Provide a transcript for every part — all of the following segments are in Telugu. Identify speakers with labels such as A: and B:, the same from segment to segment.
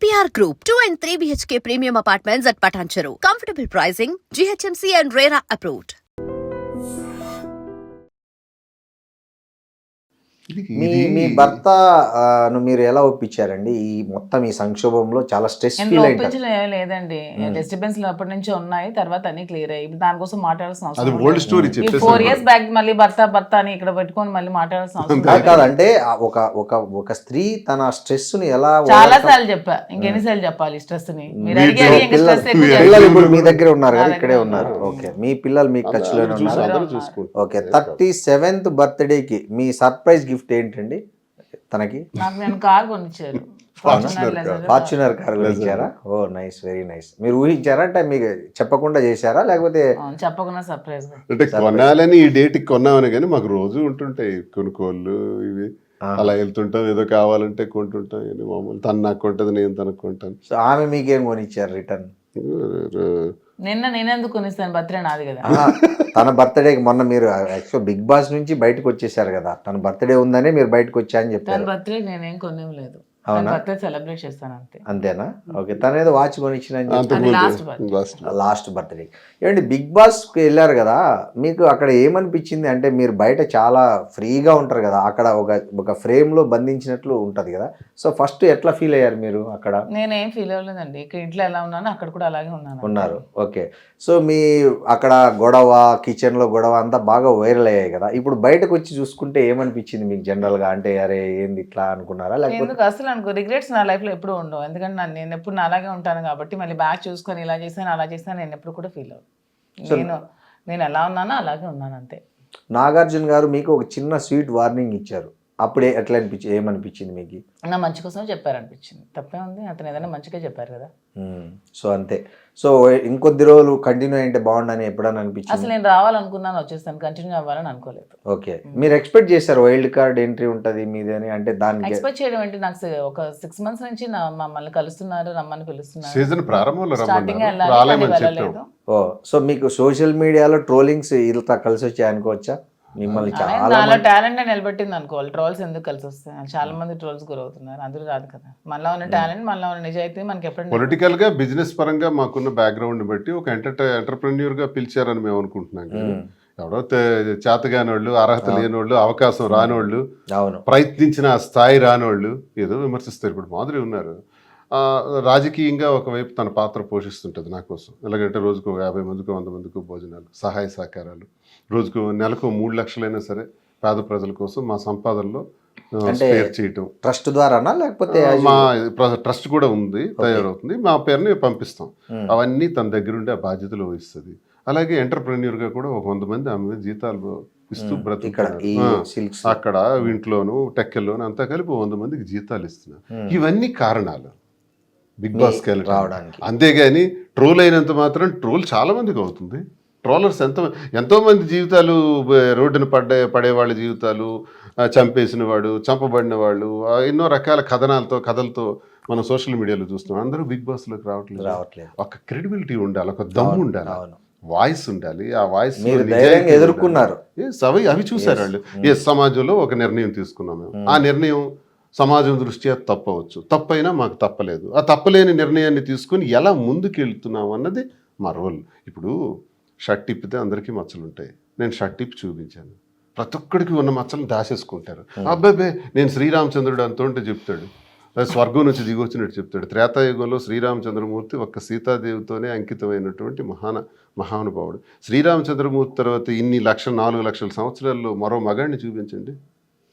A: EPR Group, 2 and 3 BHK premium apartments at Patancheru. Comfortable pricing, GHMC and RERA approved.
B: మీ భర్త మీరు ఎలా ఒప్పించారండి ఈ మొత్తం ఈ సంక్షోభంలో? చాలా స్ట్రెస్ ఫీల్
C: ఒప్పించలేదు లేదండి, డిస్టర్బెన్స్ అప్పటి నుంచి ఉన్నాయి, తర్వాత అన్ని క్లియర్ అయ్యి దానికోసం మాట్లాడాల్సిన అవసరం
D: ఓల్డ్ స్టోరీ
C: 4 years బ్యాక్ మళ్ళీ భర్త అని ఇక్కడ పెట్టుకొని మళ్ళీ మాట్లాడాల్సిన అవసరం
B: కాదంటే ఒక స్త్రీ తన స్ట్రెస్ ని ఎలా
C: చాలా సార్లు చెప్పా, ఇంకెన్నిసార్లు చెప్పాలి స్ట్రెస్ ని? మీరు అడిగారు ఇంకా స్ట్రెస్
B: పిల్లలు ఇప్పుడు మీ దగ్గర ఉన్నారు కదా, ఇక్కడే ఉన్నారు. ఓకే, మీ పిల్లలు మీకు టచ్ లోనే ఉన్నారు. ఓకే, 37th బర్త్డేకి మీ సర్ప్రైజ్ గిఫ్ట్ ఏంటండి తనకి?
C: నాకు నేను కార్ కొనిచ్చారు,
B: ఫార్చునర్ కార్ కొనిచ్చారా? ఓ నైస్, వెరీ నైస్. మీరు ఊహించారా అంటే మీకు చెప్పకుండా చేశారా లేకపోతే
C: చెప్పకుండా సర్ప్రైజ్?
D: అంటే కొనాలని ఈ డేట్ కొన్నామని కానీ మాకు రోజు ఉంటుంటాయి కొనుక్కోళ్ళు ఇవి, అలా వెళ్తుంటాం, ఏదో కావాలంటే కొంటుంటాం. మామూలు తను నాకు కొంటది, నేను తనకు కొంటాను.
B: సో ఆమె మీకేం కొనిచ్చారు రిటర్న్?
C: నేనెందుకు కొనిస్తాను, బర్త్డే నాది కదా.
B: తన బర్త్డేకి మొన్న మీరు యాక్చువల్ బిగ్ బాస్ నుంచి బయటకు వచ్చేసారు కదా, తన బర్త్డే ఉందనే మీరు బయటకు వచ్చా అని చెప్పారు.
C: తన బర్త్డే నేనేం కొనేలేదు, బర్త్డే సెలబ్రేట్ చేస్తాను అంతే.
B: అంతేనా? ఓకే, తన ఏదో వాచ్ కొనిచ్చిన లాస్ట్ బర్త్డే. ఏమండి బిగ్ బాస్ కి వెళ్ళారు కదా, మీకు అక్కడ ఏమనిపించింది? అంటే మీరు బయట చాలా ఫ్రీగా ఉంటారు కదా, అక్కడ ఒక ఫ్రేమ్ లో బంధించినట్లు ఉంటది కదా. సో ఫస్ట్ ఎట్లా ఫీల్ అయ్యారు మీరు అక్కడ?
C: నేనేం ఫీల్ అవ్వలేదండి, ఇక్కడ ఇంట్లో ఎలా ఉన్నానో అక్కడ కూడా అలాగే ఉన్నారు.
B: ఓకే, సో మీ అక్కడ గొడవ, కిచెన్ లో గొడవ అంతా బాగా వైరల్ అయ్యాయి కదా, ఇప్పుడు బయటకు వచ్చి చూసుకుంటే ఏమనిపించింది మీకు జనరల్ గా? అంటే అరే ఏంది ఇట్లా అనుకున్నారా? లేకపోతే
C: అసలు అనుకో రిగ్రెట్స్ నా లైఫ్ లో ఎప్పుడు ఉండవు, ఎందుకంటే నేను ఎప్పుడు నా అలాగే ఉంటాను కాబట్టి మళ్ళీ బ్యాక్ చూసుకొని ఇలా చేశాను అలా చేశాను నేను ఎప్పుడు కూడా ఫీల్ అవ్వను. నేను ఎలా ఉన్నానో అలాగే ఉన్నాను అంతే.
B: నాగార్జున గారు మీకు ఒక చిన్న స్వీట్ వార్నింగ్ ఇచ్చారు, అప్పుడే ఎట్లా ఏమనిపించింది మీకు?
C: నా మంచి కోసం చెప్పారనిపించింది, తప్పే ఉంది, అతను ఏదైనా మంచిగా చెప్పారు కదా.
B: సో అంతే. సో ఇంకొద్ది రోజులు కంటిన్యూ అయితే బాగుండని ఎప్పుడన్నా అనిపించింది?
C: అసలు నేను రావాలనుకున్నాను, వచ్చేస్తాను, కంటిన్యూ అవ్వాలని అనుకోలేదు.
B: ఓకే, మీరు ఎక్స్పెక్ట్ చేశారు వైల్డ్ కార్డ్ ఎంట్రీ ఉంటుంది మీదని? అంటే దాన్ని
C: ఎక్స్పెక్ట్ చేయడం ఏంటి, నాకు ఒక 6 months నుంచి మమ్మల్ని కలుస్తున్నారు, రమ్మని పిలుస్తున్నారు.
D: సీజన్ ప్రారంభంలో
C: స్టార్టింగ్ వెళ్ళలేదు.
B: ఓ, సో మీకు సోషల్ మీడియాలో ట్రోలింగ్స్ ఇలా కలిసి వచ్చాయి అనుకోవచ్చా? మిమ్మల్ని చాలా
C: టాలెంట్ నిలబెట్టింది అనుకోవాలి, ట్రోల్స్ ఎందుకు కలిసి వస్తాయి? చాలా మంది ట్రోల్స్ గురవుతున్నారు, అందరూ రాదు కదా. మళ్ళీ ఉన్న టాలెంట్, మళ్ళీ ఉన్న నిజాయితీ మనకి ఎప్పుడు
D: పొలిటికల్ గా బిజినెస్ పరంగా మాకున్న బ్యాక్గ్రౌండ్ బట్టి ఒక ఎంటర్ప్రెన్యూర్ గా పిలిచారని మేము అనుకుంటున్నాం. ఎవడో చేతగానోళ్ళు, అర్హత లేనోళ్ళు, అవకాశం రానోళ్ళు, ప్రయత్నించిన స్థాయి రానోళ్ళు ఏదో విమర్శిస్తారు. ఇప్పుడు మాదిరి ఉన్నారు, రాజకీయంగా ఒకవైపు తన పాత్ర పోషిస్తుంటుంది నా కోసం. ఎలాగంటే రోజుకు 50 మందికి 100 మందికి భోజనాలు, సహాయ సహకారాలు, రోజుకు నెలకు 3 లక్షలైనా సరే పేద ప్రజల కోసం మా సంపాదనలో స్పేర్ చేయటం.
B: ట్రస్ట్ ద్వారానా లేకపోతే?
D: మా ట్రస్ట్ కూడా ఉంది, తయారవుతుంది, మా పేరుని పంపిస్తాం. అవన్నీ తన దగ్గరుండి ఆ బాధ్యతలు వహిస్తుంది. అలాగే ఎంటర్ప్రెన్యూర్గా కూడా ఒక 100 మంది ఆమె జీతాలు ఇస్తూ బ్రతుకుతారు. అక్కడ ఇంట్లోను టెక్కల్లోను అంతా కలిపి 100 మందికి జీతాలు ఇస్తున్నారు. ఇవన్నీ కారణాలు బిగ్ బాస్కి రావడానికి. అంతేగాని ట్రోల్ అయినంత మాత్రం ట్రోల్ చాలా మందికి అవుతుంది. ట్రోలర్స్ ఎంతో మంది జీవితాలు రోడ్డున పడేవాళ్ళ జీవితాలు, చంపేసిన వాడు, చంపబడిన వాళ్ళు, ఎన్నో రకాల కథలతో మనం సోషల్ మీడియాలో చూస్తున్నాం. అందరూ బిగ్ బాస్లోకి రావట్లేదు. ఒక క్రెడిబిలిటీ ఉండాలి, ఒక దమ్ము ఉండాలి, వాయిస్ ఉండాలి. ఆ వాయిస్
B: ఎదుర్కొన్నారు,
D: అవి చూసారు వాళ్ళు. ఏ సమాజంలో ఒక నిర్ణయం తీసుకున్నాం మేము, ఆ నిర్ణయం సమాజం దృష్ట్యా తప్పవచ్చు, తప్పైనా మాకు తప్పలేదు. ఆ తప్పలేని నిర్ణయాన్ని తీసుకుని ఎలా ముందుకు వెళ్తున్నాం అన్నది మా రోల్. ఇప్పుడు షర్ట్ ఇప్పితే అందరికీ మచ్చలు ఉంటాయి, నేను షర్ట్ ఇప్పి చూపించాను, ప్రతి ఒక్కడికి ఉన్న మచ్చలను దాచేసుకుంటారు. అబ్బాయి నేను శ్రీరామచంద్రుడు అంతుంటే చెప్తాడు, స్వర్గం నుంచి దిగొచ్చినట్టు చెప్తాడు. త్రేతాయుగంలో శ్రీరామచంద్రమూర్తి ఒక్క సీతాదేవితోనే అంకితమైనటువంటి మహానుభావుడు. శ్రీరామచంద్రమూర్తి తర్వాత ఇన్ని 4 లక్షల సంవత్సరాల్లో మరో మగాడిని చూపించండి,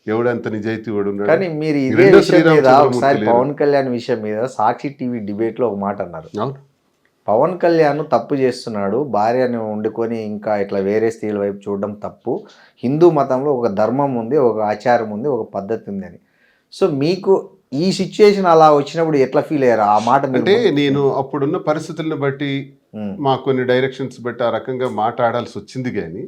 D: ఎవడంత నిజాయితీ వాడు ఉన్నాడు.
B: కానీ మీరు ఇదే విషయం మీద ఒకసారి పవన్ కళ్యాణ్ విషయం మీద సాక్షి టీవీ డిబేట్ లో ఒక మాట అన్నారు. పవన్ కళ్యాణ్ తప్పు చేస్తున్నాడు, భార్యను వండుకొని ఇంకా ఇట్లా వేరే స్త్రీల వైపు చూడడం తప్పు, హిందూ మతంలో ఒక ధర్మం ఉంది, ఒక ఆచారం ఉంది, ఒక పద్ధతి ఉంది అని. సో మీకు ఈ సిచ్యుయేషన్ అలా వచ్చినప్పుడు ఎట్లా ఫీల్ అయ్యారు? ఆ మాట
D: అంటే నేను అప్పుడున్న పరిస్థితులను బట్టి మా కొన్ని డైరెక్షన్స్ బట్టి ఆ రకంగా మాట్లాడాల్సి వచ్చింది. కానీ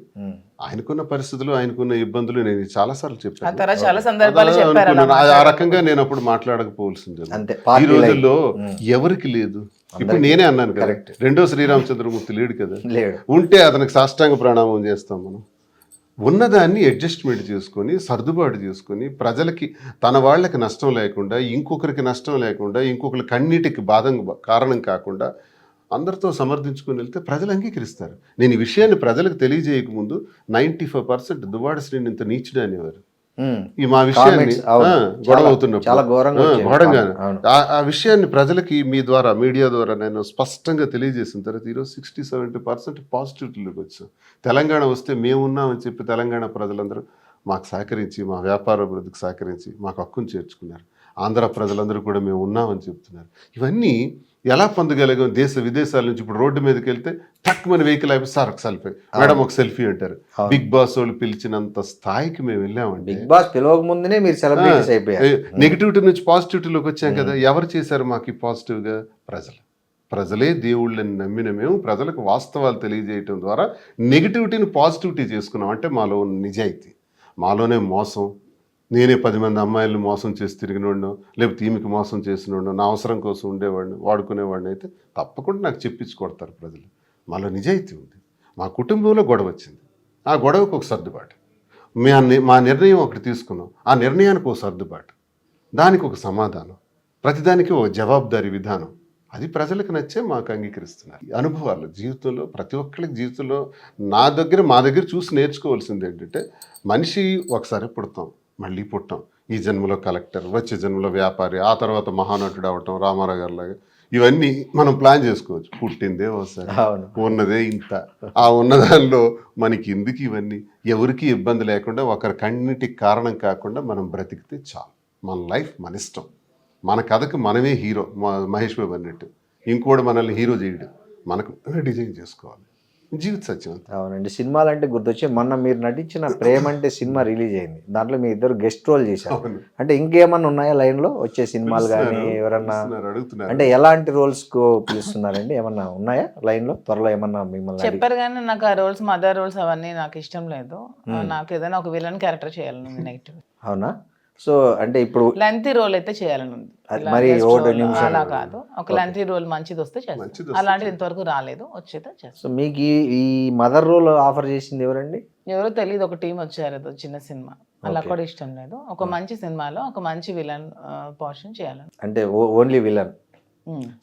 D: ఆయనకున్న పరిస్థితులు, ఆయనకున్న ఇబ్బందులు నేను చాలాసార్లు చెప్పాను. ఆ రకంగా నేను అప్పుడు మాట్లాడకపోవాల్సింది. ఈ రోజుల్లో ఎవరికి లేదు. ఇప్పుడు నేనే అన్నాను కదా, రెండో శ్రీరామచంద్రమూర్తి లేడు కదా, ఉంటే అతనికి సాష్టాంగ ప్రణామం చేస్తాం మనం. ఉన్నదాన్ని అడ్జస్ట్మెంట్ చేసుకొని సర్దుబాటు చేసుకొని ప్రజలకి తన వాళ్ళకి నష్టం లేకుండా ఇంకొకరికి నష్టం లేకుండా ఇంకొకరి కన్నీటికి కారణం కాకుండా అందరితో సమర్థించుకొని వెళ్తే ప్రజలు అంగీకరిస్తారు. నేను ఈ విషయాన్ని ప్రజలకు తెలియజేయకముందు 95% దువ్వాడ శ్రీని ఇంత నీచుడు అనేవారు. ఈ మా విషయాన్ని గొడవ అవుతున్నప్పుడు ఘోరంగా ఆ విషయాన్ని ప్రజలకి మీ ద్వారా మీడియా ద్వారా నేను స్పష్టంగా తెలియజేసిన తర్వాత ఈరోజు 60-70% పాజిటివిటీలోకి వచ్చాం. తెలంగాణ వస్తే మేమున్నామని చెప్పి తెలంగాణ ప్రజలందరూ మాకు సహకరించి మా వ్యాపార అభివృద్ధికి సహకరించి మాకు హక్కును చేర్చుకున్నారు. ఆంధ్ర ప్రజలందరూ కూడా మేము ఉన్నామని చెప్తున్నారు. ఇవన్నీ ఎలా పొందగలిగాం? దేశ విదేశాల నుంచి ఇప్పుడు రోడ్డు మీదకి వెళ్తే తక్కువ వెహికల్ అయిపోయి సార్ ఒక సెల్ఫీ, మేడం ఒక సెల్ఫీ అంటారు. బిగ్ బాస్ వాళ్ళు పిలిచినంత స్థాయికి మేము వెళ్ళామండి.
B: బిగ్ బాస్ పిలవక ముందునే మీరు సెలబ్రిటీస్ అయిపోయారు.
D: నెగిటివిటీ నుంచి పాజిటివిటీలోకి వచ్చాం కదా. ఎవరు చేశారు మాకు పాజిటివ్గా? ప్రజలే దేవుళ్ళని నమ్మిన మేము ప్రజలకు వాస్తవాలు తెలియజేయటం ద్వారా నెగిటివిటీని పాజిటివిటీ చేసుకున్నాం. అంటే మాలో నిజాయితీ, మాలోనే మోసం. నేనే 10 మంది అమ్మాయిలను మోసం చేసి తిరిగినోడినో లేకపోతే ఈమెకి మోసం చేసినోడినో నా అవసరం కోసం ఉండేవాడిని వాడుకునేవాడిని అయితే తప్పకుండా నాకు చెప్పించి కొడతారు ప్రజలు. మాలో నిజాయితీ ఉంది. మా కుటుంబంలో గొడవ వచ్చింది, ఆ గొడవకు ఒక సర్దుబాటు. మా నిర్ణయం ఒకటి తీసుకున్నాం, ఆ నిర్ణయానికి ఒక సర్దుబాటు, దానికి ఒక సమాధానం, ప్రతిదానికి ఒక జవాబుదారీ విధానం. అది ప్రజలకు నచ్చే మాకు అంగీకరిస్తున్నారు. అనుభవాలు జీవితంలో ప్రతి ఒక్కరికి జీవితంలో మా దగ్గర చూసి నేర్చుకోవాల్సింది ఏంటంటే మనిషి ఒకసారి పుడతాం, మళ్ళీ పుట్టాం. ఈ జన్మలో కలెక్టర్, వచ్చే జన్మలో వ్యాపారి, ఆ తర్వాత మహానటుడు అవటం రామారావు గారి లాగా. ఇవన్నీ మనం ప్లాన్ చేసుకోవచ్చు. పుట్టిందే ఒకసారి, ఉన్నదే ఇంత. ఆ ఉన్నదానిలో మనకి ఎందుకు ఇవన్నీ? ఎవరికి ఇబ్బంది లేకుండా ఒకరి కన్నిటికి కారణం కాకుండా మనం బ్రతికితే చాలు. మన లైఫ్ మన ఇష్టం, మన కథకు మనమే హీరో. మహేష్ బాబు అన్నట్టు ఇంకోటి మనల్ని హీరో చేయడు, మనకు డిజైన్ చేసుకోవాలి. జీవిత సత్యం.
B: అవునండి. సినిమాలు అంటే గుర్తొచ్చి మొన్న మీరు నటించిన ప్రేమ అంటే సినిమా రిలీజ్ అయింది. దాంట్లో మీ ఇద్దరు గెస్ట్ రోల్ చేశారు. అంటే ఇంకేమన్నా ఉన్నాయా లైన్ లో వచ్చే సినిమాలు కానీ ఎవరన్నా? అంటే ఎలాంటి రోల్స్ కు పిలుస్తున్నారండి? ఏమన్నా ఉన్నాయా లైన్ లో త్వరలో? ఏమన్నా మిమ్మల్ని
C: చెప్పారు కానీ నాకు ఆ రోల్స్, మదర్ రోల్స్ అవన్నీ నాకు ఇష్టం లేదు. నాకు ఏదైనా ఒక విలన్ క్యారెక్టర్ చేయాలని నెగిటివ్.
B: అవునా? సో అంటే ఇప్పుడు
C: లెంతీ రోల్ అయితే చేయాలని ఉంది.
B: మరి
C: అలా కాదు, ఒక లెంతీ రోల్ మంచిది వస్తే చేస్తాను. అలాంటిది ఇంతవరకు రాలేదు, వచ్చేదే చేస్తాను.
B: సో మీకు ఈ మదర్ రోల్ ఆఫర్ చేసింది ఎవరండి?
C: ఎవరో తెలియదు, ఒక టీం వచ్చారు, ఏదో చిన్న సినిమా. అలా కూడా ఇష్టం లేదు. ఒక మంచి సినిమాలో ఒక మంచి విలన్ పోర్షన్ చేయాలని.
B: అంటే only villain.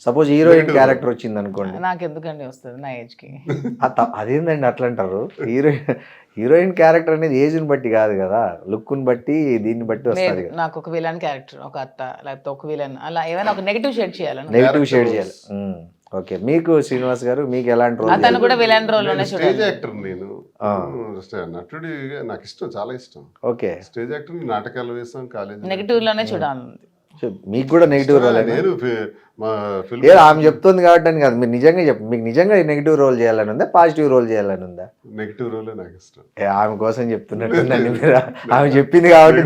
B: Suppose heroine character వచ్చింది అనుకోండి,
C: నాకు ఎందుకండి వస్తుంది నా ఏజ్ కి.
B: అదేందండి అట్లా అంటారు? హీరోయిన్ క్యారెక్టర్ అనేది ఏజ్ ని బట్టి కాదు కదా, లుక్ ని బట్టి దీన్ని బట్టి వస్తుంది.
C: నాకు ఒక విలన్ క్యారెక్టర్, ఒక అత్త లేకపోతే ఒక విలన్, అలా ఏమైనా ఒక నెగిటివ్ షేడ్ చేయాలి.
B: నెగిటివ్ షేడ్ చేయాలి. ఓకే. మీకు శ్రీనివాస్ గారు మీకు ఎలాంటి రోల్?
C: అతను కూడా విలన్ రోల్ లోనే
D: స్టేజ్ యాక్టర్. నేను నటుడి నాకు ఇష్టం, చాలా ఇష్టం.
B: ఓకే.
D: స్టేజ్ యాక్టర్ నాటకాలు వేసాం, కాలేజ్
C: నెగిటివ్ లోనే చూడాలి.
B: మీకు కూడా నెగిటివ్ రోల్?
D: నేను
B: ఆమె చెప్తుంది కాబట్టి అని కాదు, మీరు నిజంగా మీకు నిజంగా నెగిటివ్ రోల్ చేయాలని ఉందా, పాజిటివ్ రోల్ చేయాలని ఉందా?
D: నెగిటివ్ రోల్ నాకు ఇష్టం.
B: ఆమె కోసం చెప్తున్నట్టుందండి మీరు. ఆమె చెప్పింది కాబట్టి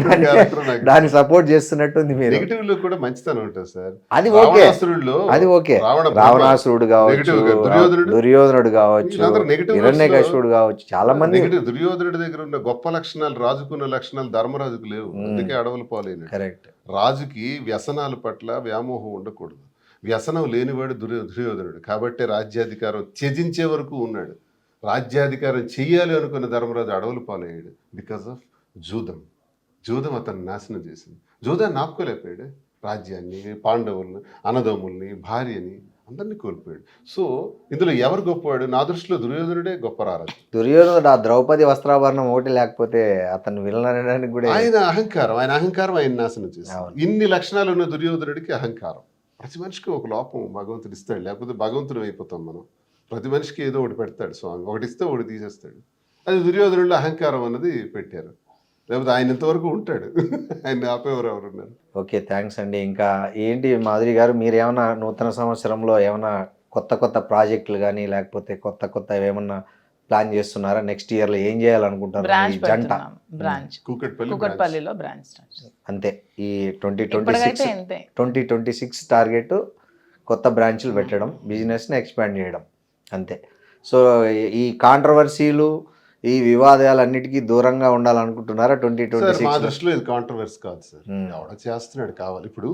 B: దాన్ని సపోర్ట్ చేస్తున్నట్టుంది మీరు.
D: నెగిటివ్ లో కూడా మంచితనం ఉంటుంది సార్.
B: అది ఓకే, అది ఓకే. రావణాసురుడు కావచ్చు, దుర్యోధనుడు కావచ్చు, హిరణ్యకశిపుడు కావచ్చు, చాలా మంది.
D: దుర్యోధనుడి దగ్గర ఉన్న గొప్ప లక్షణాలు, రాజుకున్న లక్షణాలు ధర్మరాజుకు లేవు. అందుకే అడవులు పోలేను.
B: కరెక్ట్.
D: రాజుకి వ్యసనాల పట్ల వ్యామోహం ఉండకూడదు. వ్యసనం లేనివాడు దుర్యోధనుడు. కాబట్టి రాజ్యాధికారం త్యజించే వరకు ఉన్నాడు. రాజ్యాధికారం చెయ్యాలి అనుకున్న ధర్మరాజు అడవులు పాలయ్యాడు బికాస్ ఆఫ్ జూదం అతను నాశనం చేసింది. జూదాన్ని ఆపుకోలేకపోయాడు. రాజ్యాన్ని, పాండవుల్ని, అన్నదమ్ముల్ని, భార్యని అందరినీ కోల్పోయాడు. సో ఇందులో ఎవరు గొప్పవాడు? నా దృష్టిలో దుర్యోధనుడే గొప్ప రారాజు.
B: దుర్యోధనుడు ఆ ద్రౌపది వస్త్రాభరణం ఒకటి లేకపోతే అతను విలనడానికి కూడా
D: ఆయన అహంకారం ఆయన నాశనం చేశాడు. ఇన్ని లక్షణాలు ఉన్న దుర్యోధనుడికి అహంకారం. ప్రతి మనిషికి ఒక లోపం భగవంతుడు ఇస్తాడు, లేకపోతే భగవంతుడు అయిపోతాం మనం. ప్రతి మనిషికి ఏదో ఒకటి పెడతాడు స్వామి, ఒకటి ఇస్తే ఒకటి తీసేస్తాడు. అది దుర్యోధనుడిలో అహంకారం అన్నది పెట్టారు. లేకపోతే ఆయన ఇంతవరకు ఉంటాడు, ఆయన ఆపేవారు ఎవరున్నారు?
B: ఓకే, థ్యాంక్స్ అండి. ఇంకా ఏంటి మాధురి గారు, మీరు ఏమైనా నూతన సంవత్సరంలో ఏమైనా కొత్త ప్రాజెక్టులు కానీ లేకపోతే కొత్త ఏమన్నా ప్లాన్ చేస్తున్నారా? నెక్స్ట్ ఇయర్ లో ఏం చేయాలనుకుంటారు? జంట
C: బ్రాంచ్ కూకట్పల్లిలో బ్రాంచ్.
B: అంతే. ఈ 2026 టార్గెట్ కొత్త బ్రాంచ్లు పెట్టడం, బిజినెస్ని ఎక్స్పాండ్ చేయడం, అంతే. సో ఈ కాంట్రవర్సీలు, ఈ వివాదాలన్నిటికీ దూరంగా ఉండాలనుకుంటున్నారా 2026?
D: మా దృష్టిలో ఇది కాంట్రవర్సీ కాదు సార్. ఎవడ చేస్తున్నాడు కావాలి. ఇప్పుడు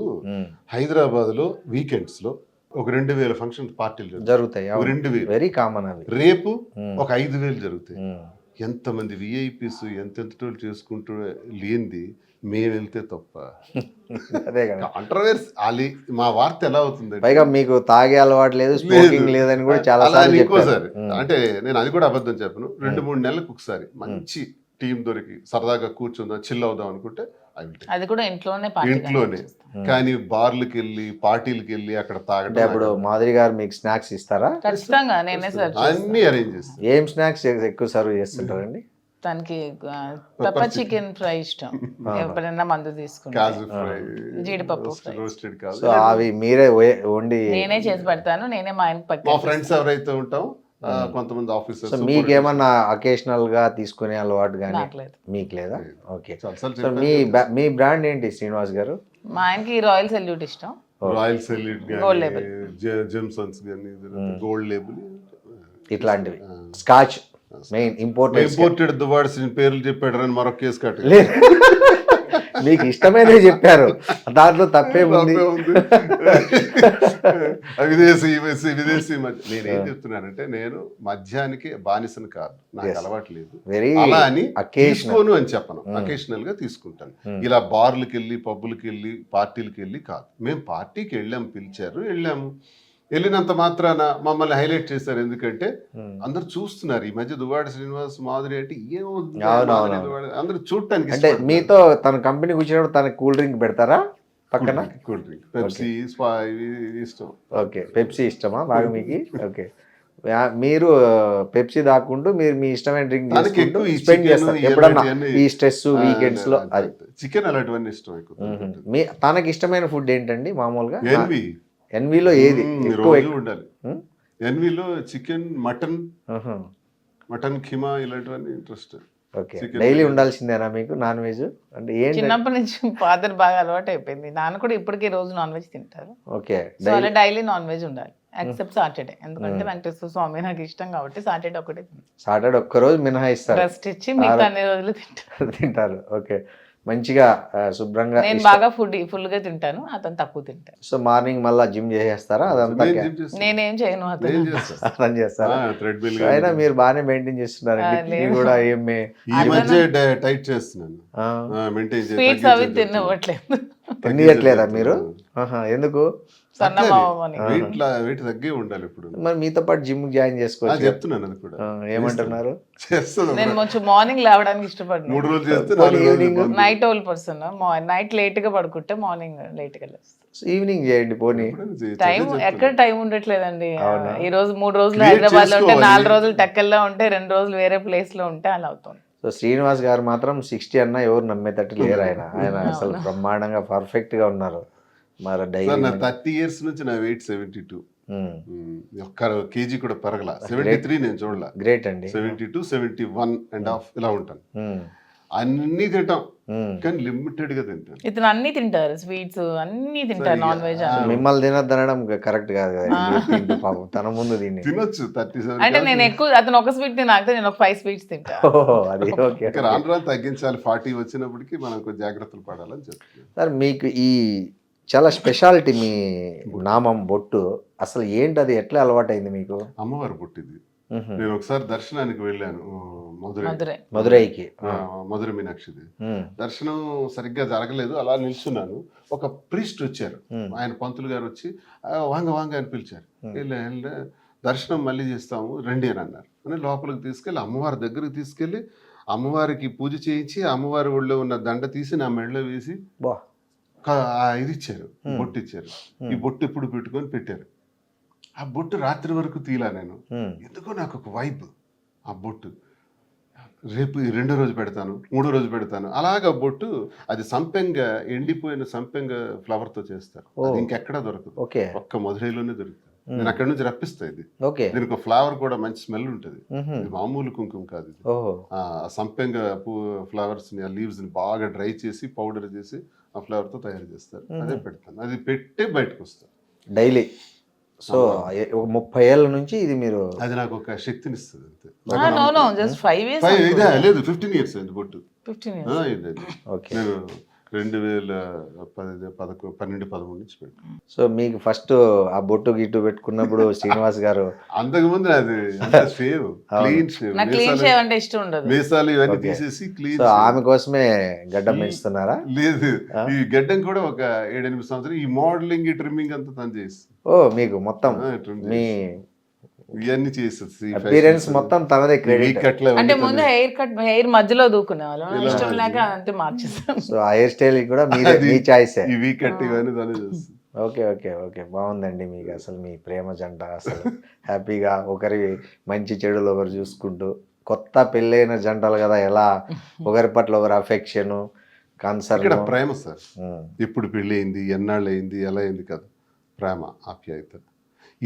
D: హైదరాబాద్ లో వీకెండ్స్ లో ఒక 2000 ఫంక్షన్ పార్టీలు
B: జరుగుతాయి.
D: 2000
B: వెరీ కామన్. అవి
D: రేపు ఒక 5000 జరుగుతాయి. ఎంతమంది విఐపీస్ ఎంతెంతటోళ్ళు చేసుకుంటూ లేనిది మేము వెళ్తే తప్ప.
B: అదే కదా.
D: కాంట్రవర్సీ అది మా వార్త ఎలా అవుతుంది
B: పైగా మీకు తాగే అలవాటు లేదు, స్మోకింగ్ లేదని కూడా చాలా
D: అలా
B: సార్లు
D: ఇంకోసారి
B: చెప్పారు.
D: అంటే నేను అది కూడా అబద్ధం చెప్పను. 2-3 నెలలకు ఒకసారి మంచి టీం దొరికి సరదాగా కూర్చుందాం చిల్ అవుదాం అనుకుంటే
C: అది కూడా ఇంట్లోనే
D: ఇంట్లోనే. కానీ బార్లకి వెళ్ళి పార్టీలకి వెళ్ళి అక్కడ
B: అంటే
D: తాగడం
B: అప్పుడు మాధురి గారు మీకు స్నాక్స్ ఇస్తారా?
C: ఖచ్చితంగా నేనే సార్
D: అన్ని అరేంజ్ చేస్తాను.
B: ఏం స్నాక్స్ ఎక్కువ సర్వ్ చేస్తుంటారండి?
C: తనకి పెప్పర్ చికెన్ ఫ్రై ఇష్టం, ఎప్పుడైనా మందు తీసుకుంటా,
D: కాజు ఫ్రై,
C: జీడిపప్పు ఫ్రై.
D: రోస్టెడ్ కాజు.
B: సో అవి మీరే వండి
C: నేనే చేసి పెడతాను, నేనే మా ఆయనకి
D: మా
C: పట్టుకు
D: ఫ్రెండ్స్ ఎవరైతే ఉంటాం కొంతమంది ఆఫీసర్స్.
B: సో మీకేమన్నా అకేషనల్ గా తీసుకునే అలవాటు కానీ
C: నాకు లేదు.
B: మీకు లేదా? ఓకే.
D: అసలు
B: సో మీ బ్రాండ్ ఏంటి శ్రీనివాస్ గారు?
C: మా ఆయనకి రాయల్ సెల్యూట్ ఇష్టం,
D: రాయల్ సెల్యూట్
C: Gold label.
D: జెమ్సన్స్ కానీ గోల్డ్ లేబుల్
B: ఇట్లాంటివి. Scotch main imported.
D: ఇంపోర్టెడ్ దువాడ్స్ పేర్లు చెప్పాడు అని మరొక కేసు కట్టారు.
B: లేదు, మీకు ఇష్టమైనవి చెప్పారు, దాంట్లో తప్పే ఉంది.
D: విదేశీ నేనేం చెప్తున్నానంటే నేను మద్యానికి బానిసను కాదు, నాకు అలవాటు లేదు.
B: వెరీ
D: అలా అని
B: అకేషనల్.
D: తీసుకోను అని చెప్పను, అకేషనల్ గా తీసుకుంటాను. ఇలా బార్లకి వెళ్ళి పబ్బులకి వెళ్ళి పార్టీలకి వెళ్ళి కాదు. మేము పార్టీకి వెళ్ళాము, పిలిచారు వెళ్ళాము. వెళ్ళినంత మాత్రాన మమ్మల్ని హైలైట్ చేశారు. ఎందుకంటే అందరు చూస్తున్నారు ఈ మధ్య దువ్వాడ శ్రీనివాస్ మాధురి అంటే ఏమవుతుంది అందరు చూడటానికి.
B: అంటే మీతో తన కంపెనీ కూర్చున్నప్పుడు తనకి కూల్ డ్రింక్ పెడతారా పక్కన?
D: కూల్ డ్రింక్, పెప్సీ, స్పా ఇష్టం.
B: ఓకే, పెప్సీ ఇష్టమా బాగా మీకు? ఓకే, మీరు పెప్సీ దాక్కుంటూ మీరు మీ ఇష్టమైన డ్రింక్ స్పెండ్ చేస్తారు ఎప్పుడన్నా ఈ స్ట్రెస్ వీకెండ్స్ లో? అది
D: చికెన్ అలాంటివన్నీ ఇష్టం ఎక్కువ.
B: తనకి ఇష్టమైన ఫుడ్ ఏంటండి మామూలుగా? ఎన్వీలో ఏది
D: రోజు ఉండాలి? ఎన్వీలో చికెన్, మటన్ ఖీమా ఇలాంటివన్నీ ఇంట్రెస్ట్.
B: ఓకే, డైలీ ఉండాల్సిందేనా మీకు నాన్ వెజ్? అంటే ఏంటి?
C: చిన్నప్పటి నుంచి ఫాదర్ బాగా అలవాటు అయిపోయింది, నాన్న కూడా ఇప్పటికీ రోజు నాన్ వెజ్ తింటారు.
B: ఓకే,
C: సో అలా డైలీ నాన్ వెజ్ ఉండాలి ఎక్సెప్ట్ సాటర్డే, ఎందుకంటే వెంకటేశ్వర స్వామి నాకు ఇష్టం కాబట్టి సాటర్డే ఒకటే.
B: సాటర్డే ఒక్కరోజు మినహాయిస్తారు,
C: రెస్ట్ ఇచ్చి మిగతా అన్ని రోజులు
B: తింటారు. ఓకే, మంచిగా శుభ్రంగా.
C: నేను బాగా ఫుల్ గా తింటాను, అతను తక్కువ తింటాను.
B: సో మార్నింగ్ మళ్ళీ జిమ్ చేసేస్తారా? అదంతా
C: నేనేం చేయను,
B: అతను చేస్తారా? అయినా మీరు బాగానే మెయింటైన్ చేస్తున్నారండి కూడా. ఏమే
D: ఈ మధ్య టైట్ చేస్తున్నాను,
C: స్వీట్స్ అవి తినవట్లేదు.
B: తినట్లేదా మీరు? ఎందుకు?
D: వెయిట్ తగ్గే ఉండాలి ఇప్పుడు.
B: మరి మీతో పాటు జిమ్ జాయిన్ చేసుకోవచ్చు
D: చెప్తున్నాను. అది కూడా
B: ఏమంటున్నారు?
C: నేను కొంచెం మార్నింగ్ లేవడానికి ఇష్టపడను,
D: 3 రోజులు చేస్తే
C: night owl person. Night late గా పడుకుంటే మార్నింగ్ లేట్ గా లేస్తాను.
B: ఈవినింగ్ చేయండి పోనీ.
C: టైం ఎక్కడ టైం ఉండట్లేదండి. ఈ రోజు 3 రోజులు హైదరాబాద్ లో ఉంటే, 4 రోజులు టెక్కల్లో ఉంటే, 2 రోజులు వేరే ప్లేస్ లో ఉంటే అలా అవుతుంది.
B: సో శ్రీనివాస్ గారు మాత్రం 60 అన్నా ఎవరు నమ్మేటట్టు లేరు. ఆయన అసలు బ్రహ్మాండంగా పర్ఫెక్ట్ గా ఉన్నారు. మరి డైలీ
D: 30 years నుంచి నా వెయిట్ 72. ఒక్క కేజీ కూడా పెరగల. 73 నేను చూడలా.
B: గ్రేట్ అండి.
D: 72, 71.5 ఇలా ఉంటాను. అన్ని తింటాం కానీ లిమిటెడ్ గా తింటాను.
C: ఇతను అన్ని తింటారు, స్వీట్స్ అన్ని తింటారు, నాన్ వెజ్.
B: మిమ్మల్ని తినద్దనడం కరెక్ట్ కాదు కదా. పాపం తన ముందు
D: తినొచ్చు 37.
C: అంటే నేను ఎక్కువ, అతను ఒక స్వీట్ తినాక నేను ఒక 5 స్వీట్స్ తింటాను.
B: అది ఓకే.
D: రాను తగ్గించాలి. 40 వచ్చినప్పటికీ మనం కొంచెం జాగ్రత్తలు పడాలని చెప్తున్నాను.
B: సార్ మీకు ఈ చాలా స్పెషాలిటీ మీ నామం బొట్టు అసలు ఏంటి? అది ఎట్లా అలవాటైంది మీకు?
D: అమ్మవారి బొట్టిది. నేను ఒకసారి దర్శనానికి వెళ్ళాను
B: మధురైకి,
D: మధుర మీనాక్షిది. దర్శనం సరిగ్గా జరగలేదు, అలా నిల్చున్నాను. ఒక ప్రీస్ట్ వచ్చారు, ఆయన పంతులు గారు వచ్చి వాంగ అని పిలిచారు. వెళ్ళా దర్శనం మళ్ళీ చేస్తాము రండి అని అన్నారు. అని లోపలికి తీసుకెళ్ళి అమ్మవారి దగ్గరికి తీసుకెళ్ళి అమ్మవారికి పూజ చేయించి అమ్మవారి ఒళ్ళో ఉన్న దండ తీసి నా మెడలో వేసి ఇది ఇచ్చారు, బొట్టు ఇచ్చారు. ఈ బొట్టు ఎప్పుడు పెట్టుకొని పెట్టారు. ఆ బొట్టు రాత్రి వరకు తీలా నేను. ఎందుకో నాకు ఒక వైబ్. ఆ బొట్టు రేపు 2వ రోజు పెడతాను, 3వ రోజు పెడతాను. అలాగా బొట్టు అది సంపెంగ, ఎండిపోయిన సంపెంగ ఫ్లవర్ తో చేస్తారు. ఇంకెక్కడా దొరకదు, ఒక్క మధురైలోనే దొరుకుతుంది. నేను అక్కడ నుంచి రప్పిస్తాను. ఇది దీనికి ఒక ఫ్లవర్ కూడా మంచి స్మెల్ ఉంటుంది. ఇది మామూలు కుంకుమ కాదు. ఇది ఆ సంపెంగ ఫ్లవర్స్ ని, ఆ లీవ్స్ ని బాగా డ్రై చేసి పౌడర్ చేసి ఆ ఫ్లవర్ తో తయారు చేస్తారు. అదే పెడతాను. అది పెట్టి బయటకు వస్తాను
B: డైలీ. సో 30 ఏళ్ళ నుంచి ఇది మీరు.
D: అది నాకు ఒక శక్తిని ఇస్తుంది అంతే.
C: జస్ట్ 5 years
D: లేదు 15 years అయింది బొట్టు.
C: 15 years.
D: నేను 2012-13 నుంచి పెట్టాను.
B: సో మీకు ఫస్ట్ ఆ బొట్టు గిట్టు పెట్టుకున్నప్పుడు శ్రీనివాస్ గారు
D: అంతకుముందు అది షేవ్, క్లీన్ షేవ్,
C: నాకు క్లీన్ షేవ్ అంటే ఇష్టం ఉండదు.
D: మీసాలు ఇవన్నీ తీసేసి క్లీన్.
B: సో ఆమె కోసమే గడ్డం పెంచుతున్నారా?
D: లేదు, ఈ గడ్డం కూడా ఒక 7-8 సంవత్సరాలు ఈ మోడలింగ్, ఈ ట్రిమ్మింగ్ అంతా తను చేసి.
B: ఓ మీకు మొత్తం మీ
D: ఇవన్నీ చేసేది
B: అపీరెన్స్ మొత్తం తనదే క్రెడిట్.
C: అంటే ముందు హెయిర్ మధ్యలో దూకునే వాళ్ళు, ఇష్టం లేక అంతే మార్చేస్తాం.
B: సో ఆ హెయిర్ స్టైల్ కూడా మీ చాయిసే.
D: ఈ వీ కట్ ఇవన్నీ తనే చేస్తుంది.
B: ఓకే ఓకే ఓకే, బాగుందండి. మీకు అసలు మీ ప్రేమ జంట అసలు హ్యాపీగా ఒకరి మంచి చెడులు ఒకరు చూసుకుంటూ, కొత్త పెళ్ళైన జంటలు కదా, ఎలా ఒకరి పట్ల ఒకరి అఫెక్షన్, కన్సర్న్.
D: ఇక్కడ ప్రేమ సార్, ఎప్పుడు పెళ్ళి అయింది, ఎన్నాళ్ళు అయింది, ఎలా అయింది కాదు, ప్రేమ, ఆప్యాయత.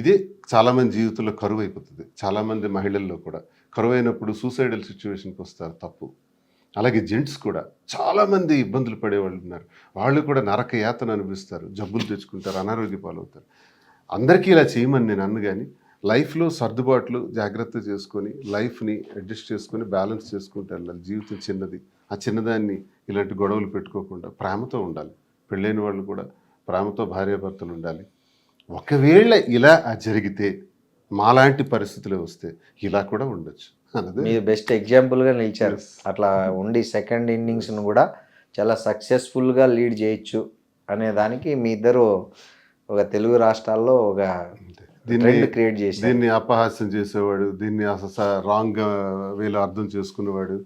D: ఇదే చాలామంది జీవితంలో కరువు అయిపోతుంది. చాలామంది మహిళల్లో కూడా కరువు అయినప్పుడు సూసైడల్ సిచ్యువేషన్కి వస్తారు, తప్పు. అలాగే జెంట్స్ కూడా చాలామంది ఇబ్బందులు పడేవాళ్ళు ఉన్నారు. వాళ్ళు కూడా నరక యాతన అనిపిస్తారు, జబ్బులు తెచ్చుకుంటారు, అనారోగ్య పాలవుతారు. అందరికీ ఇలా చేయమని నేను అన్ను, కానీ లైఫ్లో సర్దుబాట్లు జాగ్రత్త చేసుకొని లైఫ్ని అడ్జస్ట్ చేసుకొని బ్యాలెన్స్ చేసుకుంటూ వెళ్ళాలి. జీవితం చిన్నది, ఆ చిన్నదాన్ని ఇలాంటి గొడవలు పెట్టుకోకుండా ప్రేమతో ఉండాలి. పెళ్ళైన వాళ్ళు కూడా ప్రేమతో భార్యాభర్తలు ఉండాలి. ఒకవేళ ఇలా జరిగితే, మాలాంటి పరిస్థితులు వస్తే ఇలా కూడా ఉండొచ్చు అన్నది
B: మీరు బెస్ట్ ఎగ్జాంపుల్గా నిలిచారు. అట్లా ఉండి సెకండ్ ఇన్నింగ్స్ను కూడా చాలా సక్సెస్ఫుల్గా లీడ్ చేయొచ్చు అనే దానికి మీ ఇద్దరు ఒక తెలుగు రాష్ట్రాల్లో ఒక ట్రెండ్ క్రియేట్ చేసి,
D: దీన్ని అపహాస్యం చేసేవాడు, దీన్ని అసలు రాంగ్ వేలో అర్థం చేసుకునేవాడు,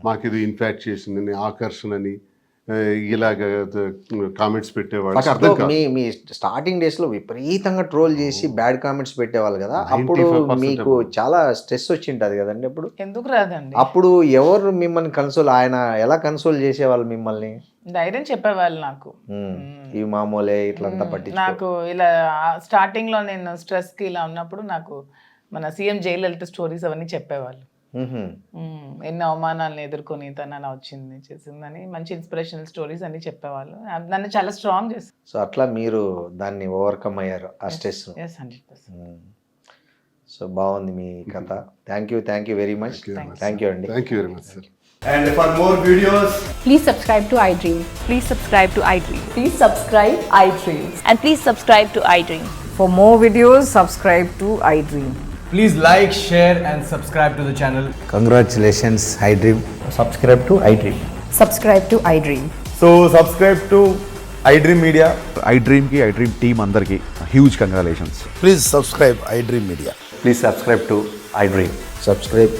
D: మాకు ఇది ఇన్ఫాక్చుయేషన్ అని, ఆకర్షణ అని ఇలాగ కామెంట్స్ పెట్టేవాడు.
B: మీ స్టార్టింగ్ డేస్ లో విపరీతంగా ట్రోల్ చేసి బ్యాడ్ కామెంట్స్ పెట్టేవాళ్ళు కదా, అప్పుడు మీకు చాలా స్ట్రెస్ వచ్చింటది కదండి. అప్పుడు
C: ఎందుకు రాదండి?
B: అప్పుడు ఎవరు మిమ్మల్ని కన్సోల్, ఆయన ఎలా కన్సోల్ చేసేవాళ్ళు మిమ్మల్ని?
C: ధైర్యం చెప్పేవాళ్ళు నాకు,
B: ఇవి మామూలే ఇట్లంతా పట్టి.
C: నాకు ఇలా స్టార్టింగ్ లో నేను స్ట్రెస్ కి ఇలా ఉన్నప్పుడు నాకు మన సీఎం జయలలిత స్టోరీస్ అవన్నీ చెప్పేవాళ్ళు. ఎన్ని అవమానాలను ఎదుర్కొని తను అలా వచ్చింది చేసిందని మంచి ఇన్స్పిరేషనల్ స్టోరీస్ అన్ని చెప్పేవాళ్ళు. నన్ను చాలా స్ట్రాంగ్ చేస్తారు.
B: సో అట్లా మీరు దాన్ని ఓవర్కమ్ అయ్యారు ఆ స్ట్రెస్.
C: 100%.
B: సో బాగుంది మీ కథ. Thank you very much. Thank you అండి.
D: Thank you very much sir.
E: And for more videos,
F: please subscribe to iDream.
G: Please subscribe to iDream.
F: Please subscribe iDream.
G: And please subscribe to iDream.
H: For more videos, subscribe to iDream.
E: please like, share and subscribe to the channel.
I: Congratulations, iDream.
E: Subscribe to iDream.
H: Subscribe to iDream.
E: So subscribe to iDream Media.
I: iDream ki iDream team andarki huge congratulations.
J: Please subscribe iDream Media.
E: Please subscribe to iDream.
J: Subscribe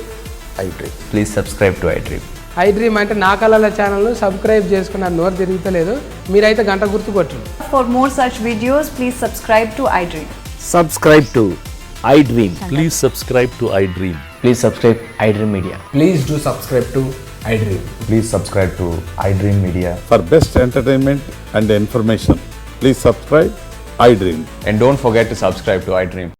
J: iDream.
E: Please subscribe to iDream.
K: iDream అంటే నా కళల ఛానల్ను సబ్స్క్రైబ్ చేసుకున్న నోరు తిరుగుతలేదు, మీరైతే గంట గుర్తు కొట్టండి.
F: For more such videos, please subscribe to iDream.
I: Subscribe to iDream.
L: Please subscribe to iDream.
E: Please subscribe iDream Media.
K: Please do subscribe to iDream.
E: Please subscribe to iDream Media.
J: For best entertainment and information, please subscribe iDream.
E: And don't forget to subscribe to iDream.